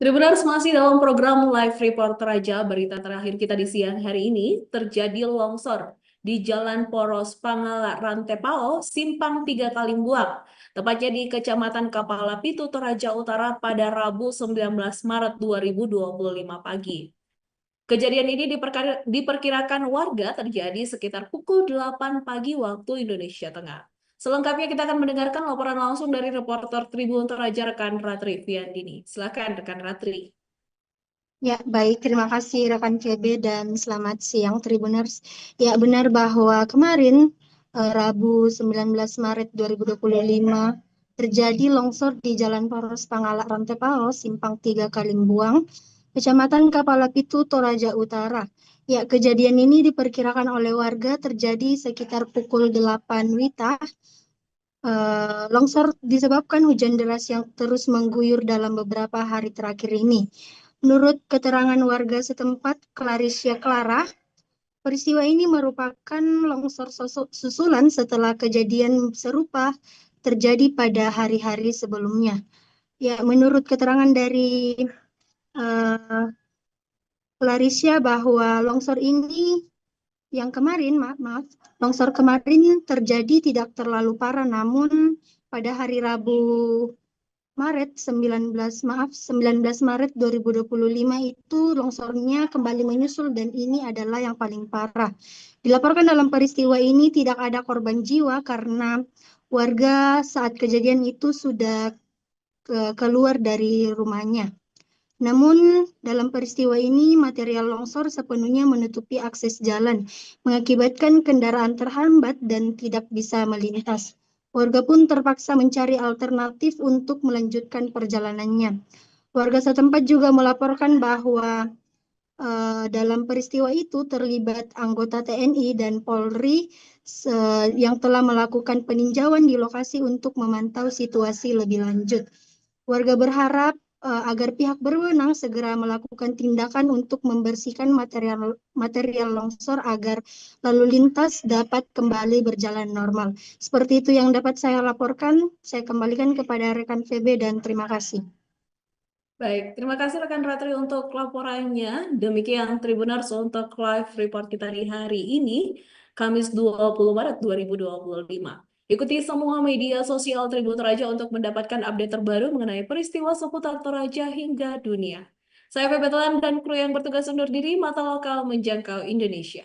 Tribuners masih dalam program live report Raja. Berita terakhir kita di siang hari ini terjadi longsor di Jalan Poros Pangala Rantepao, Simpang 3 Kalimbuang, tepatnya di Kecamatan Kapala Pitu, Toraja Utara pada Rabu 19 Maret 2025 pagi. Kejadian ini diperkirakan warga terjadi sekitar pukul 8 pagi waktu Indonesia Tengah. Selengkapnya kita akan mendengarkan laporan langsung dari reporter Tribun Toraja rekan Ratri Fiandini. Silakan rekan Ratri. Ya, baik. Terima kasih rekan KB dan selamat siang Tribuners. Ya, benar bahwa kemarin Rabu 19 Maret 2025 terjadi longsor di Jalan Poros Pangala Rantepao, Simpang 3 Kalimbuang, Kecamatan Kapala Pitu, Toraja Utara. Ya, kejadian ini diperkirakan oleh warga terjadi sekitar pukul 8 WITA. Longsor disebabkan hujan deras yang terus mengguyur dalam beberapa hari terakhir ini. Menurut keterangan warga setempat, Claricia Clara, peristiwa ini merupakan longsor susulan setelah kejadian serupa terjadi pada hari-hari sebelumnya. Ya, menurut keterangan dari uh, Claricia bahwa longsor ini yang kemarin, maaf, longsor kemarin terjadi tidak terlalu parah, namun pada hari Rabu 19 Maret 2025 itu longsornya kembali menyusul dan ini adalah yang paling parah. Dilaporkan dalam peristiwa ini tidak ada korban jiwa karena warga saat kejadian itu sudah keluar dari rumahnya. Namun dalam peristiwa ini material longsor sepenuhnya menutupi akses jalan, mengakibatkan kendaraan terhambat dan tidak bisa melintas. Warga pun terpaksa mencari alternatif untuk melanjutkan perjalanannya. Warga setempat juga melaporkan bahwa dalam peristiwa itu terlibat anggota TNI dan Polri yang telah melakukan peninjauan di lokasi untuk memantau situasi lebih lanjut. Warga berharap agar pihak berwenang segera melakukan tindakan untuk membersihkan material longsor agar lalu lintas dapat kembali berjalan normal. Seperti itu yang dapat saya laporkan. Saya kembalikan kepada rekan VB dan terima kasih. Baik, terima kasih rekan Ratri untuk laporannya. Demikian Tribuners untuk live report kita di hari ini, Kamis 20 Maret 2025. Ikuti semua media sosial Tribun Toraja untuk mendapatkan update terbaru mengenai peristiwa seputar Toraja hingga dunia. Saya Pepe Telan dan kru yang bertugas undur diri, mata lokal menjangkau Indonesia.